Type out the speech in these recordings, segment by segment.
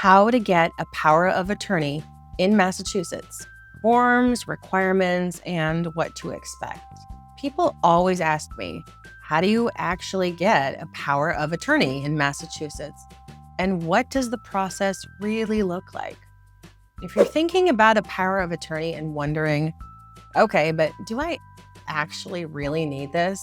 how to get a power of attorney in Massachusetts, forms, requirements, and what to expect. People always ask me, how do you actually get a power of attorney in Massachusetts? And what does the process really look like? If you're thinking about a power of attorney and wondering, okay, but do I actually really need this?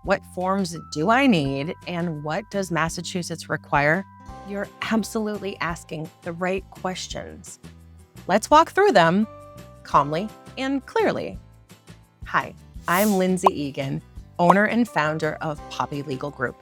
What forms do I need? And what does Massachusetts require? You're absolutely asking the right questions. Let's walk through them calmly and clearly. Hi, I'm Lindsay Egan, owner and founder of Poppy Legal Group.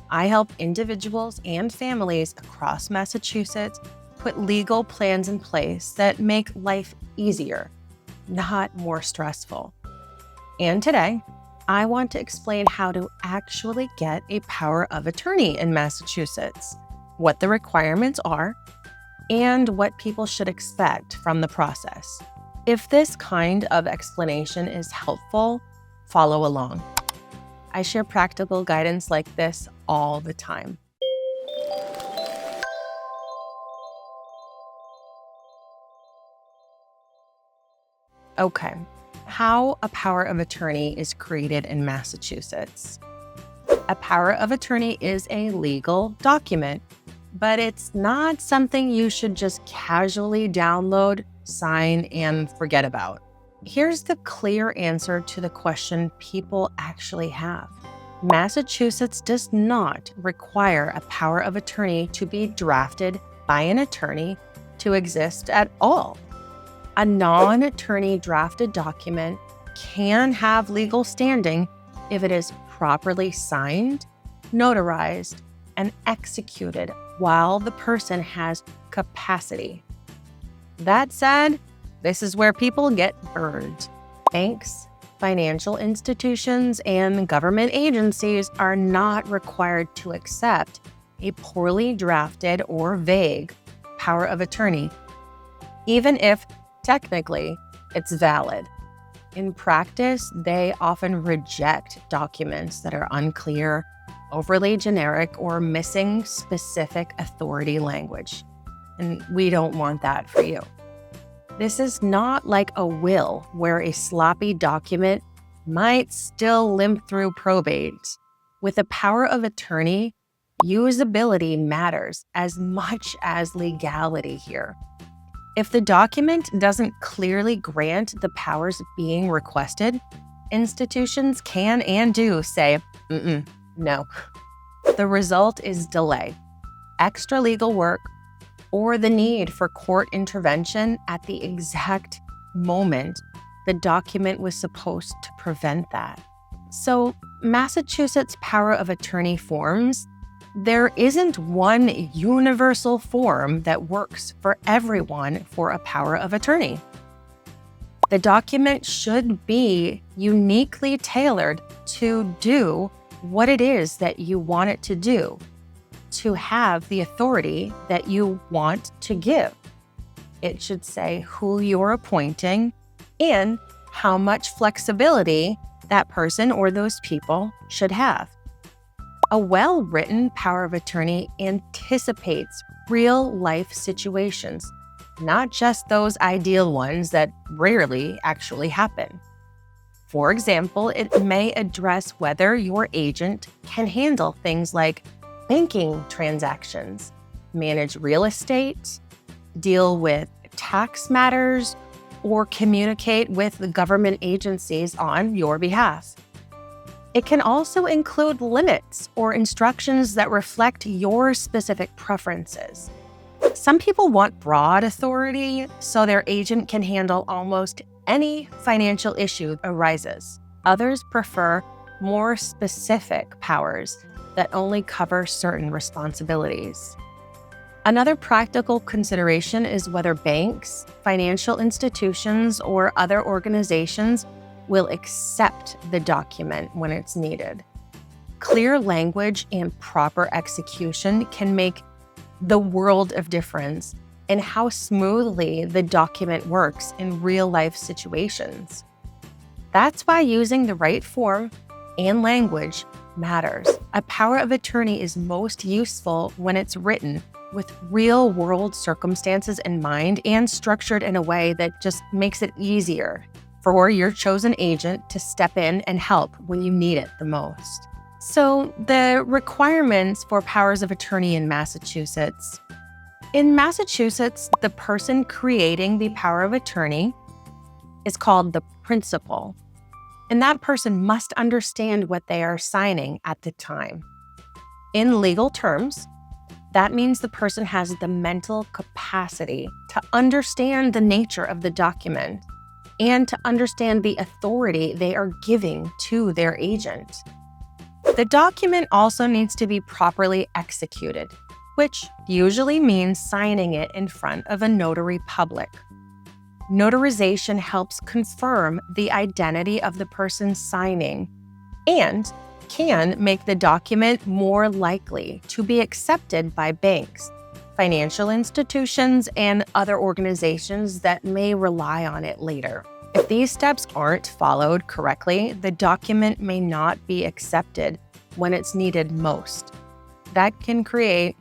I help individuals and families across Massachusetts put legal plans in place that make life easier, not more stressful. And today, I want to explain how to actually get a power of attorney in Massachusetts, what the requirements are, and what people should expect from the process. If this kind of explanation is helpful, follow along. I share practical guidance like this all the time. Okay, how a power of attorney is created in Massachusetts. A power of attorney is a legal document, but it's not something you should just casually download, sign, and forget about. Here's the clear answer to the question people actually have. Massachusetts does not require a power of attorney to be drafted by an attorney to exist at all. A non-attorney drafted document can have legal standing if it is properly signed, notarized, and executed while the person has capacity. That said, this is where people get burned. Banks, financial institutions, and government agencies are not required to accept a poorly drafted or vague power of attorney, even if technically it's valid. In practice, they often reject documents that are unclear, overly generic, or missing specific authority language. And we don't want that for you. This is not like a will where a sloppy document might still limp through probate. With a power of attorney, usability matters as much as legality here. If the document doesn't clearly grant the powers being requested, institutions can and do say, no. The result is delay, extra legal work, or the need for court intervention at the exact moment the document was supposed to prevent that. So, Massachusetts power of attorney forms, there isn't one universal form that works for everyone for a power of attorney. The document should be uniquely tailored to do what it is that you want it to do, to have the authority that you want to give. It should say who you're appointing and how much flexibility that person or those people should have. A well-written power of attorney anticipates real-life situations, not just those ideal ones that rarely actually happen. For example, it may address whether your agent can handle things like banking transactions, manage real estate, deal with tax matters, or communicate with the government agencies on your behalf. It can also include limits or instructions that reflect your specific preferences. Some people want broad authority so their agent can handle almost any financial issue that arises. Others prefer more specific powers that only cover certain responsibilities. Another practical consideration is whether banks, financial institutions, or other organizations will accept the document when it's needed. Clear language and proper execution can make the world of difference in how smoothly the document works in real-life situations. That's why using the right form and language matters. A power of attorney is most useful when it's written with real-world circumstances in mind and structured in a way that just makes it easier for your chosen agent to step in and help when you need it the most. So, the requirements for powers of attorney in Massachusetts. In Massachusetts, the person creating the power of attorney is called the principal, and that person must understand what they are signing at the time. In legal terms, that means the person has the mental capacity to understand the nature of the document and to understand the authority they are giving to their agent. The document also needs to be properly executed, which usually means signing it in front of a notary public. Notarization helps confirm the identity of the person signing and can make the document more likely to be accepted by banks, financial institutions, and other organizations that may rely on it later. If these steps aren't followed correctly, the document may not be accepted when it's needed most. That can create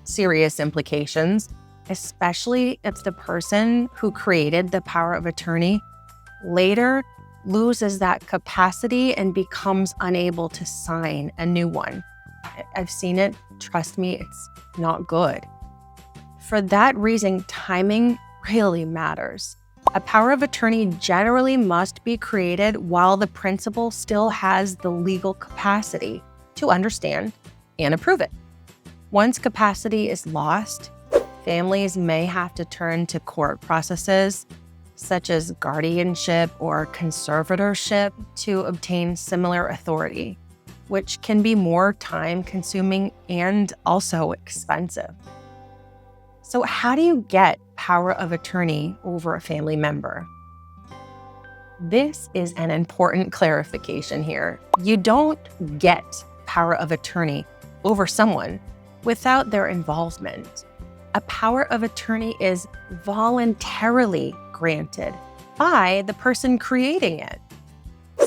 serious implications, especially if the person who created the power of attorney later loses that capacity and becomes unable to sign a new one. I've seen it. Trust me, it's not good. For that reason, timing really matters. A power of attorney generally must be created while the principal still has the legal capacity to understand and approve it. Once capacity is lost, families may have to turn to court processes such as guardianship or conservatorship to obtain similar authority, which can be more time-consuming and also expensive. So how do you get power of attorney over a family member? This is an important clarification here. You don't get power of attorney over someone without their involvement. A power of attorney is voluntarily granted by the person creating it.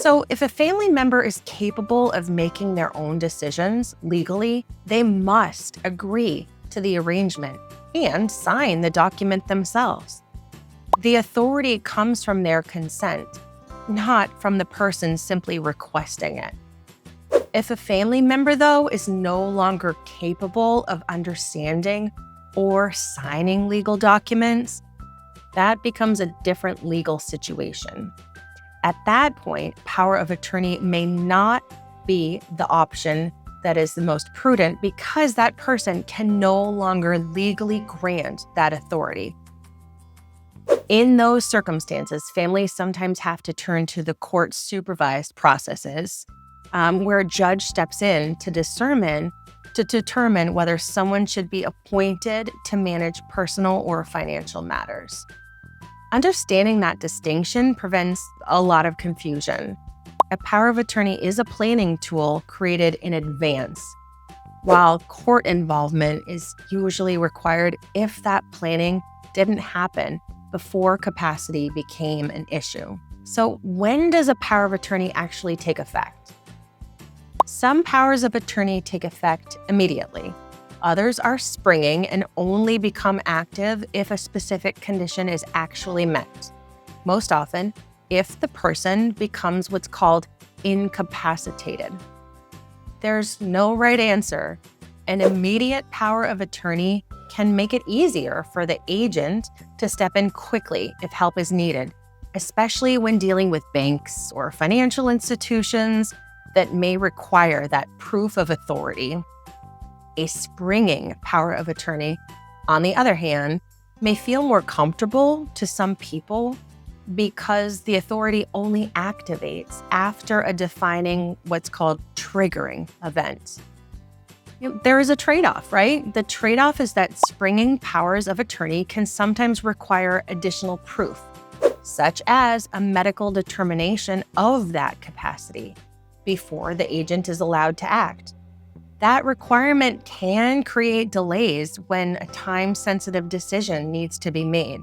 So if a family member is capable of making their own decisions legally, they must agree to the arrangement and sign the document themselves. The authority comes from their consent, not from the person simply requesting it. If a family member, though, is no longer capable of understanding or signing legal documents, that becomes a different legal situation. At that point, power of attorney may not be the option that is the most prudent because that person can no longer legally grant that authority. In those circumstances, families sometimes have to turn to the court-supervised processes where a judge steps in to determine whether someone should be appointed to manage personal or financial matters. Understanding that distinction prevents a lot of confusion. A power of attorney is a planning tool created in advance, while court involvement is usually required if that planning didn't happen before capacity became an issue. So when does a power of attorney actually take effect? Some powers of attorney take effect immediately. Others are springing and only become active if a specific condition is actually met. Most often, if the person becomes what's called incapacitated. There's no right answer. An immediate power of attorney can make it easier for the agent to step in quickly if help is needed, especially when dealing with banks or financial institutions that may require that proof of authority. A springing power of attorney, on the other hand, may feel more comfortable to some people because the authority only activates after a defining what's called triggering event. There is a trade-off, right? The trade-off is that springing powers of attorney can sometimes require additional proof, such as a medical determination of that capacity before the agent is allowed to act. That requirement can create delays when a time-sensitive decision needs to be made.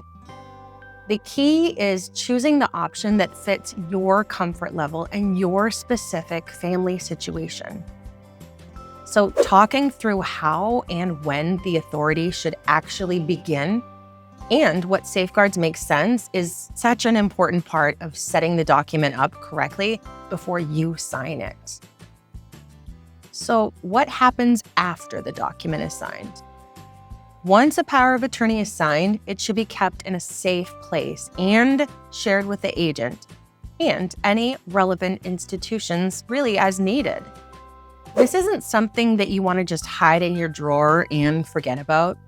The key is choosing the option that fits your comfort level and your specific family situation. So, talking through how and when the authority should actually begin and what safeguards make sense is such an important part of setting the document up correctly before you sign it. So, what happens after the document is signed? Once a power of attorney is signed, it should be kept in a safe place and shared with the agent and any relevant institutions really as needed. This isn't something that you want to just hide in your drawer and forget about.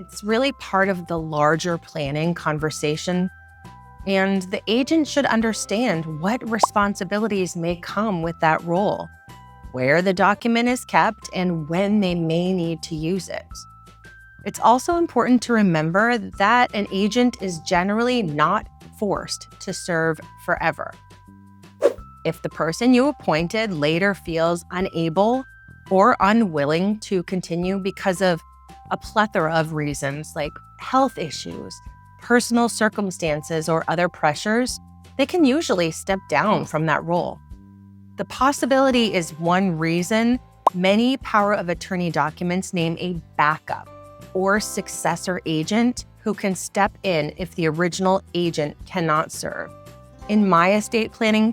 It's really part of the larger planning conversation, and the agent should understand what responsibilities may come with that role, where the document is kept, and when they may need to use it. It's also important to remember that an agent is generally not forced to serve forever. If the person you appointed later feels unable or unwilling to continue because of a plethora of reasons like health issues, personal circumstances, or other pressures, they can usually step down from that role. The possibility is one reason many power of attorney documents name a backup or successor agent who can step in if the original agent cannot serve. In my estate planning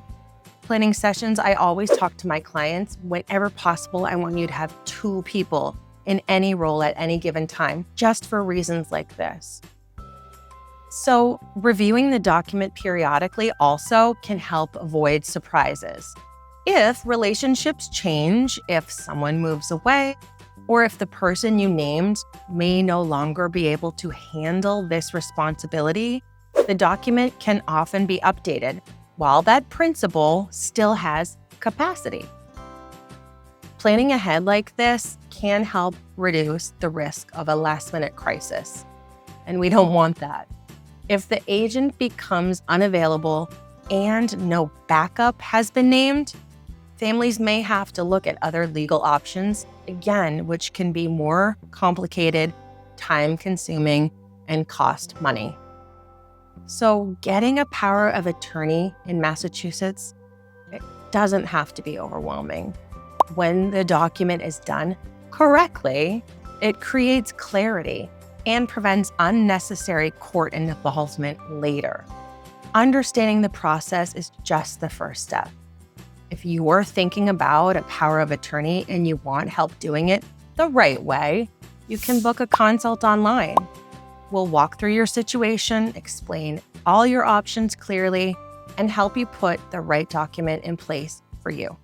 sessions, I always talk to my clients, whenever possible, I want you to have 2 people in any role at any given time, just for reasons like this. So, reviewing the document periodically also can help avoid surprises. If relationships change, if someone moves away, or if the person you named may no longer be able to handle this responsibility, the document can often be updated while that principal still has capacity. Planning ahead like this can help reduce the risk of a last-minute crisis, and we don't want that. If the agent becomes unavailable and no backup has been named, families may have to look at other legal options, again, which can be more complicated, time-consuming, and cost money. So getting a power of attorney in Massachusetts, it doesn't have to be overwhelming. When the document is done correctly, it creates clarity and prevents unnecessary court involvement later. Understanding the process is just the first step. If you're thinking about a power of attorney and you want help doing it the right way, you can book a consult online. We'll walk through your situation, explain all your options clearly, and help you put the right document in place for you.